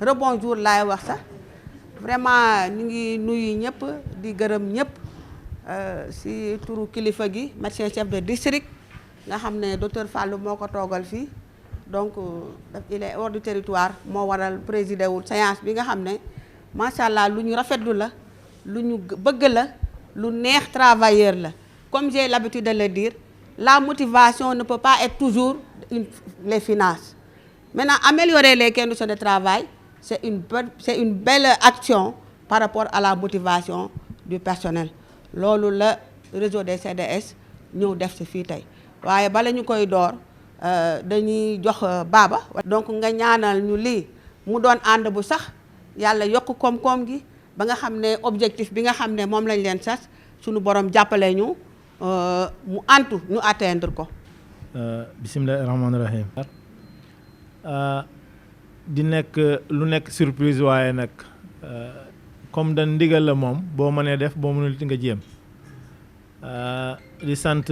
rebonjour laay wax sax vraiment ñu ngi nuyu ñëpp di gërëm ñëpp si turu kilifa gi médecin chef de district nga xam ne docteur Fallou moo ko toogal fii donc il est hors du territoire moo waral présider wul séance bi nga xam ne macha allah lu ñu rafetlu la lu ñu bëgg la lu neex travailleur la comme j'ai l'habitude de le dire la motivation ne peut pas être toujours les finances. Maintenant, améliorer les conditions de travail, c'est une belle action par rapport à la motivation du personnel. Loolu la réseau des CDS ñëw def ci fii tey waaye bala ñu koy door dañuy jox Baba. Donc nga ñaanal ñu lii mu doon ànd bu sax yàlla yokk koom-koom gi ba nga xam ne objectif bi nga xam ne moom lañ leen sas suñu borom jàppale ñu mu antu ñu atteindre ko. bisimilah rahmaani rahim. di nekk lu nekk surprise waaye nag comme dañ ndigal la moom boo mënee def boo mënul nga jéem di sant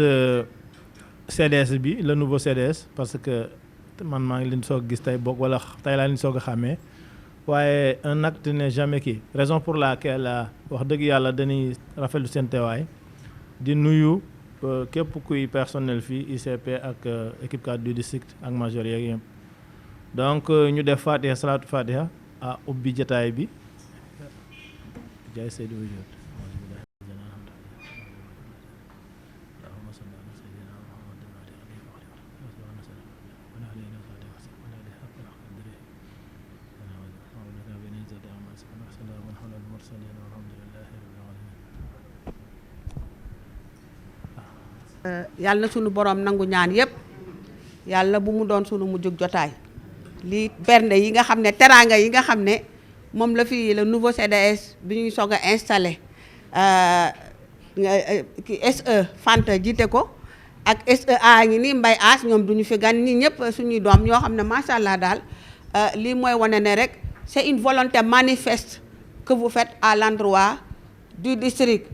CDS bi le nouveau CDS parce que man maa ngi leen soog gis tey bokk wala tey laa leen soog a xàmmee waaye un acte n'est jamais kii raison pour laquelle wax dëgg yàlla dañuy rafetlu seen teewaay di nuyu képp kuy personnel fii ICP ak équipe cadre du district ak major yeeg yëpp donc ñu def Fatiha salatu Fatiha ubbi jotaay bi jaay Seydou Wujud yàlla na sunu borom nangu ñaan yëpp yàlla bu mu doon sunu mujjug jotaay lii bernde yi nga xam ne teraanga yi nga xam ne moom la fi le nouveau CDS bi ñuy soog a installé ki SE Fanta jiite ko ak SEA ngi ni Mbay As ñoom duñu fi gan ñi ñëpp suñuy doom ñoo xam ne macha allah daal lii mooy wane ne rek c'est une volonté manifeste que vous faites à l'endroit du district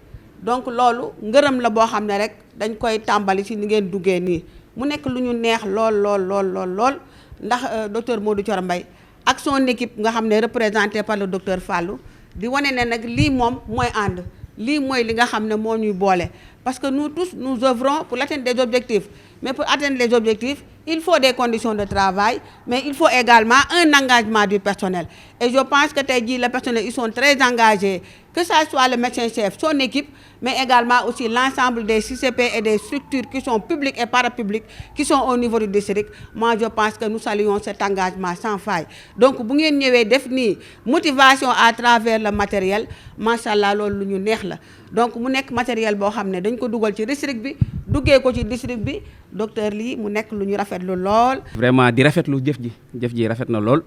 donc loolu ngërëm la boo xam ne rek dañ koy tàmbali ci ni ngeen duggee nii mu nekk lu ñu neex lool ndax docteur Modou Thior Mbaye ak son équipe nga xam ne représenté par le docteur Fallou di wane ne nag lii moom mooy ànd lii mooy li nga xam ne moo ñuy boole parce que nous tous nous œuvrons pour l'atteinte des objectifs mais pour atteindre les objectifs il faut des conditions de travail mais il faut également un engagement du personnel et je pense que tey jii le personnel ils sont très engagés que ça soit le médecin-chef son équipe mais également aussi l'ensemble des CCP et des structures qui sont publiques et parapubliques qui sont au niveau du district moi je pense que nous saluons cet engagement sans faille donc bu ngeen ñëwee def nii motivation à travers le matériel macha allah loolu lu ñu neex la donc mu nekk matériel boo xam ne dañ ko dugal ci district bi duggee ko ci district bi docteur lii mu nekk lu ñu rafetlu lool. vraiment di rafetlu jëf ji rafet na lool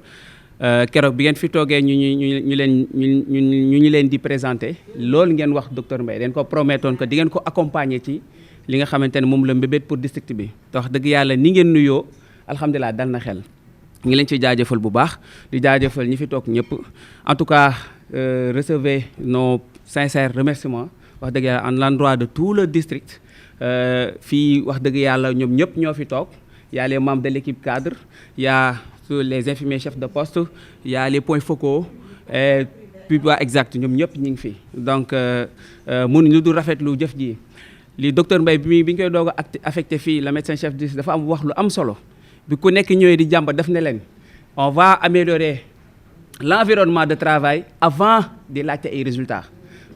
keroog bi ngeen fi toogee ñu leen di présenter loolu ngeen wax docteur Mbaye dañ ko promettoon que di ngeen ko accompagner ci li nga xamante ne moom la mbébét pour district bi te wax dëgg yàlla ni ngeen nuyoo alhamdulilah dal na xel ngi leen ci jaajëfal bu baax di jaajëfal ñi fi toog ñëpp en tout cas recevez nos sincères remerciements wax dëgg yàlla en l'endroit de tout le district fii wax dëgg yàlla ñoom ñëpp ñoo fi toog y a les membres de l'équipe cadre y a les infirmiers chefs de poste y a les points focaux et puis exact ñoom ñëpp ñu ngi fi donc mënuñu du rafetlu jëf ji li docteur Mbaye bi ñu koy doog a affecté fii le médecin chef de dafa am wax lu am solo bi ku nekk ñëwee di jàmba def ne leen on va améliorer l'environnement de travail avant di laajte ay résultats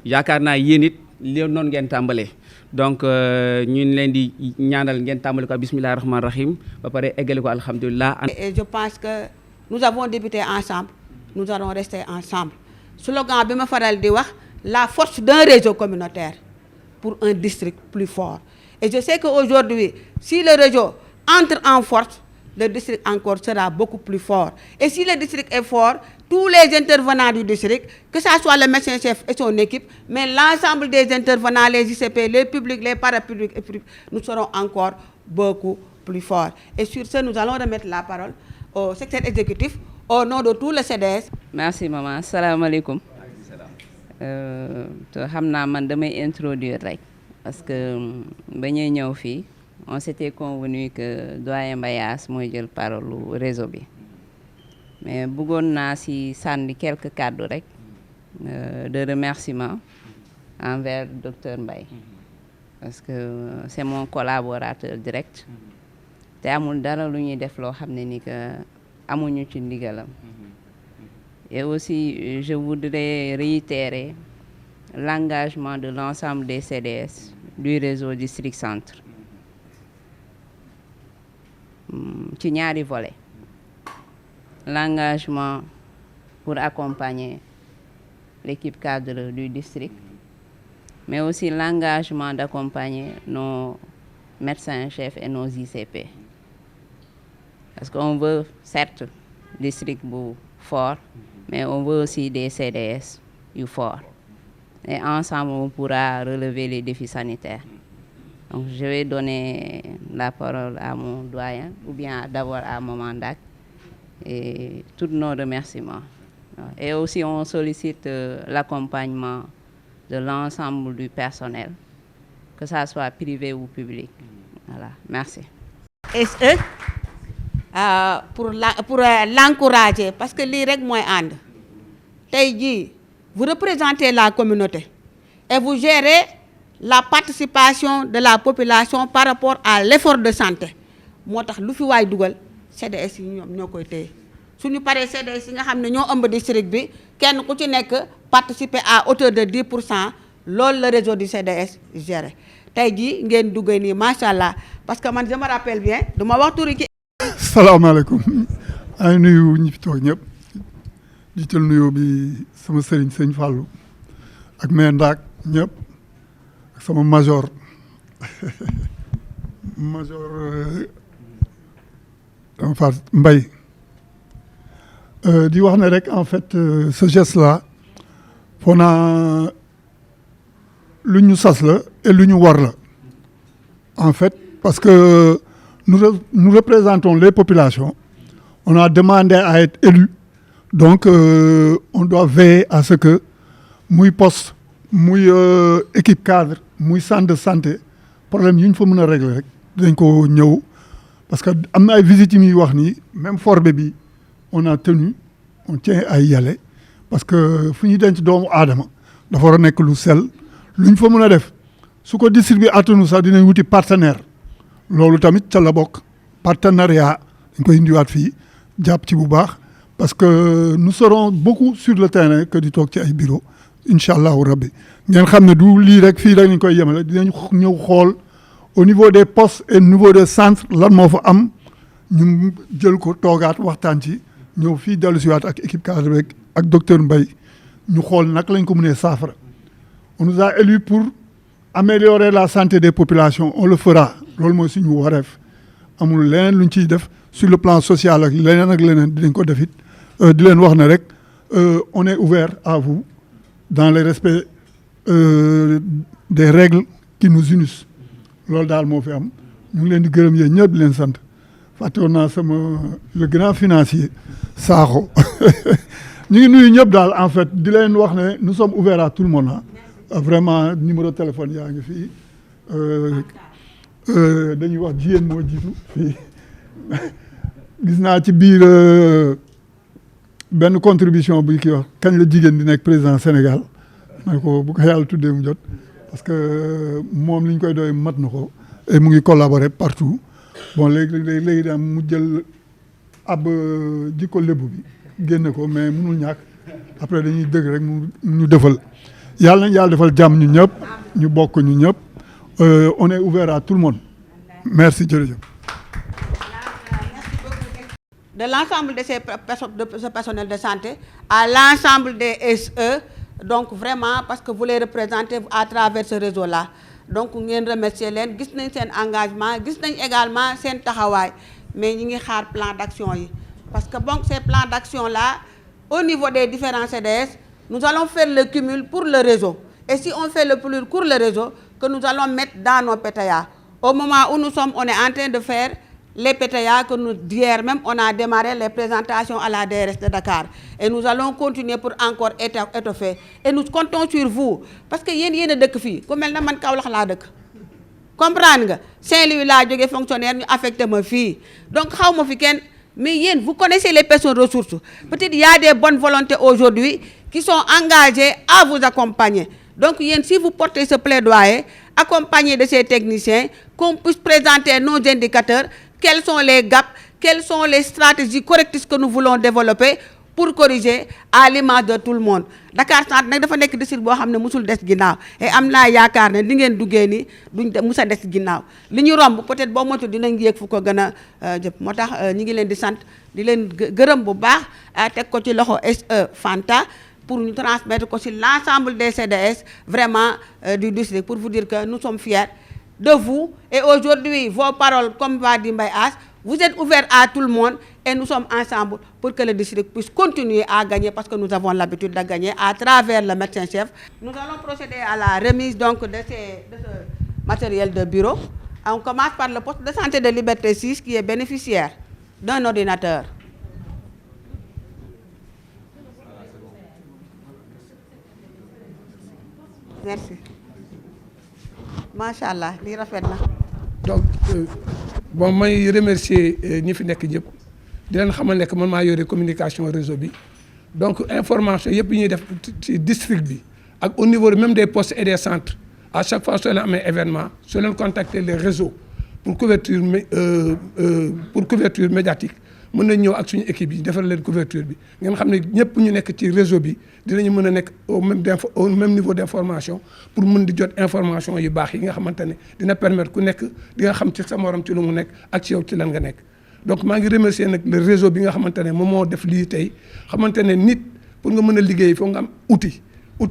yaakaar naa yéen it li noonu ngeen tàmbalee donc ñu ngi leen di ñaanal ngeen tàmbali ko bismillahi rahmaani rahim ba pare eggale ko alhamdulilah. Et je pense que nous avons débuté ensemble nous allons rester ensemble slogan bi ma faral di wax la force d'un réseau communautaire pour un district plus fort et je sais que aujourd'hui si le réseau entre en force le district encore sera beaucoup plus fort et si le district est fort tous les intervenants du district que ça soit le médecin-chef et son équipe mais l'ensemble des intervenants les ICP les publics les parapublics et publics nous serons encore beaucoup plus forts et sur ce nous allons remettre la parole au secrétaire exécutif au nom de tout le CDS. Merci maman asalaamaaleykum te xam naa man damay introduire rek parce que ba ñuy ñëw fii on s'était convenu que doyen Mbaye As mooy jël parole réseau bi mais bëggoon naa si sànni quelques kàddu rek de remerciement envers docteur Mbaye parce que c'est mon collaborateur direct te amul dara lu ñuy def loo xam ne ni que amuñu ci ndigalam. Et aussi je voudrais réitérer l'engagement de l'ensemble des CDS du réseau District Centre ci ñaari volets. L'engagement pour accompagner l'équipe cadre du district, mais aussi l'engagement d'accompagner nos médecins-chefs et nos ICP. Parce qu'on veut, certes, district fort, mais on veut aussi des CDS forts. Et ensemble, on pourra relever les défis sanitaires. Donc, je vais donner la parole à mon doyen, ou bien d'abord à Maman Dak, et tous nos remerciements. Et aussi, on sollicite l'accompagnement de l'ensemble du personnel, que ça soit privé ou public. Voilà, merci. SE pour l'encourager, parce que lii rek mooy ànd tey jii vous représentez la communauté et vous gérez la participation de la population par rapport à l'effort de santé moo tax lu fi waay dugal CDS yi ñoom ñoo koy téye suñu paree CDS yi nga xam ne ñoo ëmb district bi kenn ku ci nekk participer à hauteur de 10% loolu la réseau du CDS géré tey jii ngeen duggee nii macha allah parce que man je me rappelle bien du ma wax turi ki. salaamaaleykum ay nuyu ñi fi toog ñëpp di jël nuyoo bi sama sëriñ sëñ Fallou ak maire Ndaak ñëpp ak sama major dama far Mbaye di wax ne rek en fait ce geste là foo naa lu ñu sas la et lu ñu war la en fait parce que nous représentons les populations. On a demandé à être élus. Donc, on doit veiller à ce que muy poste, muy équipe cadre, muy centre de santé, problème yi ñu fa mën a régler rek dañ ko ñëw parce que am na ay visites yi muy wax nii même forbe bi on tient à y aller parce que fu ñuy denc doomu aadama dafa war a nekk lu sell lu ñu fa mën a def su ko distribuer attanu sax dinañ wuti partenaire loolu tamit ca la bokk partenariat dañ koy indiwaat fii jàpp ci bu baax parce que nous serons beaucoup sur le terrain que di toog ci ay bureau incha allahu rabbi ngeen xam ne du lii rek fii rek lañ koy yemale dinañ ñëw xool au niveau des postes et au niveau des centres lan moo fa am ñu jël ko toogaat waxtaan ci ñëw fii dellu siwaat ak équipe cadre rek ak docteur Mbaye ñu xool nag lañ ko mënee saafara on nous a élus pour améliorer la santé des populations on le fera loolu mooy suñu wareef amul leneen luñ ciy def sur le plan social ak leneen dinañ ko def it di leen wax ne rek on est ouvert à vous dans le respect des règles qui nous unissent loolu daal moo fi am ñu ngi leen di gërëm yéen ñëpp di leen sant fàttewoon naa sama le grand financier Sakho ñu ngi nuyu ñëpp daal en fait di leen wax ne nous sommes ouverts à tout le monde vraiment numéro de téléphone yaa ngi fii dañuy wax jigéen moo jiitu fii gis naa ci biir benn contribution bu kii wax kañ la jigéen di nekk président Sénégal ma ko bu ko yàlla tuddee mu jot parce que moom li ñu koy doy mat na ko et mu ngi collaborer partout bon léegi daal mu jël ab jikko lébu bi génne ko mais mënul ñàkk après dañuy dëgg rek mu ñu defal yàlla nañ yàlla defal jàmm ñu ñëpp ñu bokk ñu ñëpp on est ouvert à tout le monde merci jërëjëf. De l'ensemble de ce personnel de santé à l'ensemble des SE donc vraiment parce que vous les représentez à travers ce réseau là donc ngeen remercier leen gis nañ seen engagement gis nañ également seen taxawaay mais ñi ngi xaar plan d'action yi parce que bon ces plans d'action là au niveau des différents CDS nous allons faire le cumul pour le réseau et si on fait le plus pour le réseau que nous allons mettre dans nos PTA au moment où nous sommes on est en train de faire les PTA que nous d'hier même on a démarré les présentations à la DRS de Dakar et nous allons continuer pour encore étoffer et nous comptons sur vous parce que yéen a dëkk fii ku mel na man Kaolack laa dëkk comprendre nga Saint-Louis laa jógee fonctionnaire ñu affecté ma fii donc xaw ma fi kenn mais vous connaissez les personnes ressources. Peut-être il y a des bonnes volontés aujourd'hui qui sont engagées à vous accompagner. Donc, si vous portez ce plaidoyer, accompagné de ces techniciens, qu'on puisse présenter nos indicateurs, quels sont les gaps, quelles sont les stratégies correctrices que nous voulons développer pour corriger à l'image de tout le monde. Dakar Centre nag dafa nekk district boo xam ne musul des ginnaaw et am naa yaakaar ne li ngeen duggee nii duñ musa des ginnaaw li ñu romb peut-être boo moytu dinañ yéeg fu ko gën a jëpp moo tax ñi ngi leen di sant di leen gërëm bu baax teg ko ci loxo SE Fanta pour nous transmettre aussi l'ensemble des CDS vraiment du district pour vous dire que nous sommes fiers de vous et aujourd'hui vos paroles comme va dire Mbaye As, vous êtes ouverts à tout le monde et nous sommes ensemble pour que le district puisse continuer à gagner parce que nous avons l'habitude de gagner à travers le médecin-chef. Nous allons procéder à la remise donc de ce matériel de bureau. On commence par le poste de santé de Liberté 6 qui est bénéficiaire d'un ordinateur. Merci. Machallah, li rafet na. Donc bon may remercier ñi fi nekk ñëpp di leen xamal ne que man maa yore communication réseau bi donc information yëpp yi ñuy def ci district bi ak au niveau même des postes et des centres à chaque fois soo leen amee événement soo leen contacter les réseaux pour couverture médiatique mën nañ ñëw ak suñu équipe yi defal leen couverture bi ngeen xam ne ñëpp ñu nekk ci réseau bi dinañu mën a nekk au même niveau d'information pour mën di jot information yu baax yi nga xamante ne dina permettre ku nekk di nga xam ci sa morom ci lu mu nekk ak ci yow ci lan nga nekk. donc maa ngi remercier nag le réseau bi nga xamante ne moom moo def lii tey xamante ne nit pour nga mën a liggéey foog nga am outil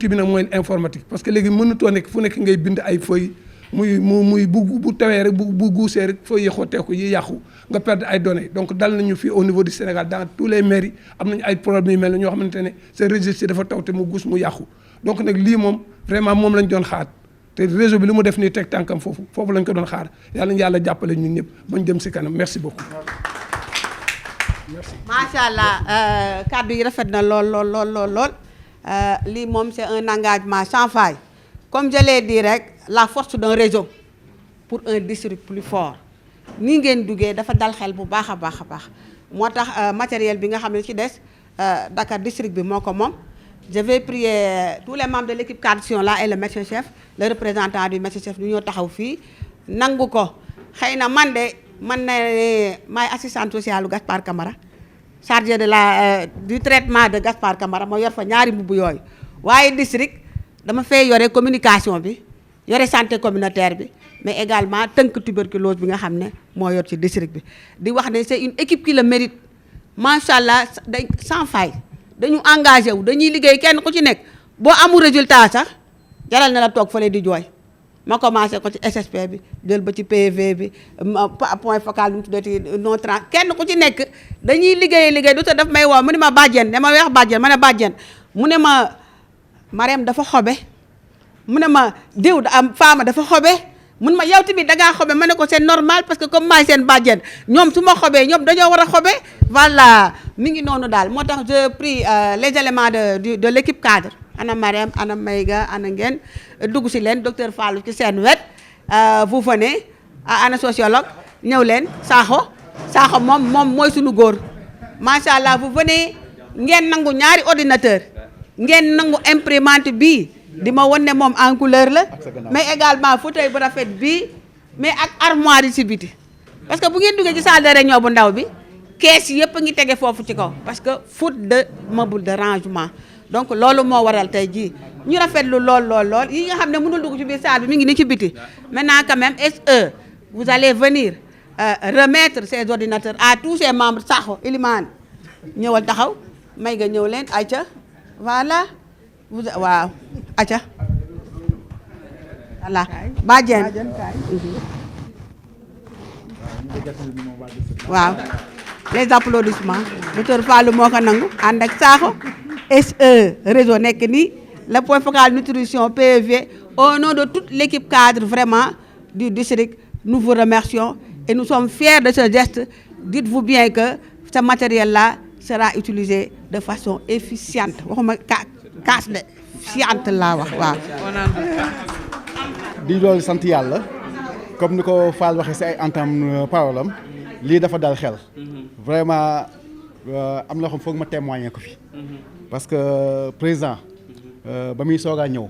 bi nag mooy informatique parce que léegi mënutoo nekk fu nekk ngay bind ay feuilles muy bu tawee rek bu guusee rek feuilles yi xotteeku yi yàqu nga perdre ay données donc dal nañu fii au niveau du Sénégal dans tous les mairies am nañu ay problèmes yu mel ne ñoo xamante ne seen registre dafa taw te mu guus mu yàqu donc nag lii moom vraiment moom lañ doon xaar te réseau bi li mu def nii teg tànkam foofu lañ ko doon xaar yàlla ñu yàlla jàppale ñun ñëpp bañ jëm si kanam merci beaucoup. merci. macha allah kàddu yi rafet na lool lii moom c'est un engagement sans faille comme je l'ai dit rek la force d'un réseau pour un district plus fort nii ngeen duggee dafa dal xel bu baax a baax moo tax matériel bi nga xam ne ci des Dakar district bi moo ko moom. Je vais prier tous les membres de l'équipe cadre là et le médecin-chef, le représentant du médecin-chef ñu ñoo taxaw fii nangu ko xëy na man maay assistante sociale Gaspard Camara chargé de du traitement de Gaspard Camara ma yor fa ñaari mbubb yooyu waaye district dama fay yore communication bi yore santé communautaire bi mais également tënk tuberculose bi nga xam ne moo yor ci district bi di wax ne c'est une équipe qui le mérite macha allah sans faille. dañu engagé wu dañuy liggéey kenn ku ci nekk boo amul résultat sax jaral na la toog fële di jooy ma commencé ko ci SSP bi jël ba ci PV bi point focal nu mu tuddati non trans kenn ku ci nekk dañuy liggéey du ta daf may woo mu ne ma bàjjen dama wax bàjjen ma ne bàjjen mu ne ma Marème dafa xobe mu ne ma diw Fama dafa xobe mun ma yow tamit da ngaa xobe ma ne ko c'est normal parce que comme maay seen bàjjen ñoom su ma xobee ñoom dañoo war a xobe voilà mi ngi noonu daal moo tax je prie les éléments de l'équipe cadre ana Marème ana Mayga ana ngeen dugg si leen docteur Fallou ci seen wet vous venez ana sociologue ñëw leen Sakho moom mooy suñu góor macha allah vous venez ngeen nangu ñaari ordinateur ngeen nangu imprimante bii di ma won ne moom en couleur la mais également fauteuil bu rafet bii mais ak armoire yi si biti parce que bu ngeen duggee ci salle de réunion bu ndaw bi kees yëpp a ngi tege foofu ci kaw parce que faute de meuble de rangement donc loolu moo waral tey jii ñu rafetlu lool yi nga xam ne mënul dugg ci biir salle bi mi ngi ni ci biti maintenant quand même SE vous allez venir remettre ces ordinateurs à tous ces membres Sakho Ilimane ñëwal taxaw may nga ñëw leen ayca voilà waaw aca voilà bàjjen waaw les applaudissements docteur Fallou moo ko nangu ànd ak Sakho SE réseau nekk nii le point focal nutrition PEV au nom de toute l'équipe cadre vraiment du district nous vous remercions et nous sommes fiers de ce geste dites-vous bien que ce matériel là sera utilisé de façon efficiente waxuma kaas de fiante laa wax waaw. di loolu sant yàlla comme ni ko Fall waxee si ay entame parole am lii dafa dal xel. Vraiment am na xam foog ma témoigner ko fi. Parce que président ba muy soogaa ñëw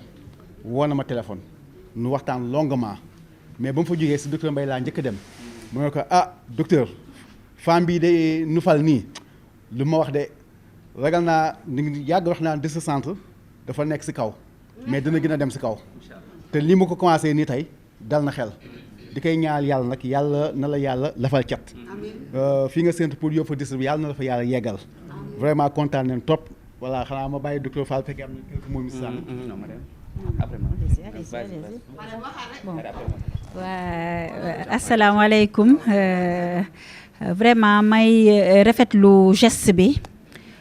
woo na ma téléphone nu waxtaan longuement mais ba mu fa jógee si docteur Mbaye laa njëkk a dem mu ne ko docteur femme bii de nu fal nii lu ma wax de ragal naa ni yàgg wax naa de ce centre dafa nekk si kaw mais dina gën a dem si kaw te lii ma ko commencé nii tey dal na xel di koy ñaal yàlla nag yàlla na la yàlla lafal cat fii nga séntu pour yóbbu fa district bi yàlla na la fa yàlla yeggal vraiment kontaan nañ trop voilà xanaa ma bàyyi docteur Fall fekkee am na quelques mots mi sànni. waa asalaamaaleykum vraiment may rafetlu geste bi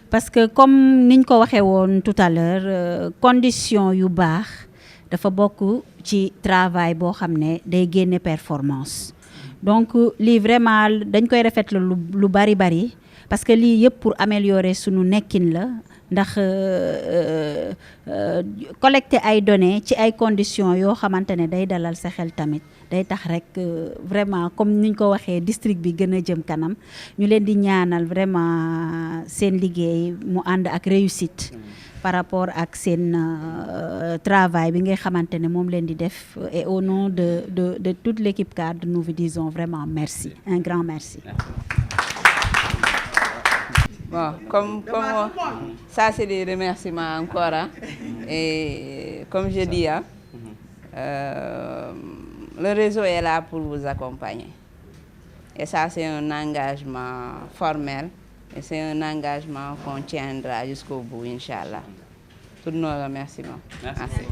parce que comme niñ ko waxee woon tout à l'heure condition yu baax dafa bokk ci travail boo xam ne day génne performance donc lii vraiment dañ koy rafetlu lu bari parce que lii yëpp pour améliorer sunu nekkin la ndax collecter ay données ci ay conditions yoo xamante ne day dalal sa xel tamit day tax rek vraiment comme niñ ko waxee district bi gën a jëm kanam ñu leen di ñaanal vraiment seen liggéey mu ànd ak réussite par rapport ak seen travail bi nga xamante ne moom leen di def et au nom de toute l'équipe cadre nous vous disons vraiment merci un grand merci. Bon, comme ça c'est des remerciements encore hein. Et comme je dis hein, le réseau est là pour vous accompagner et ça c'est un engagement formel et c'est un engagement qu'on tiendra jusqu'au bout Inch'Allah. Tous nos remerciements. Merci.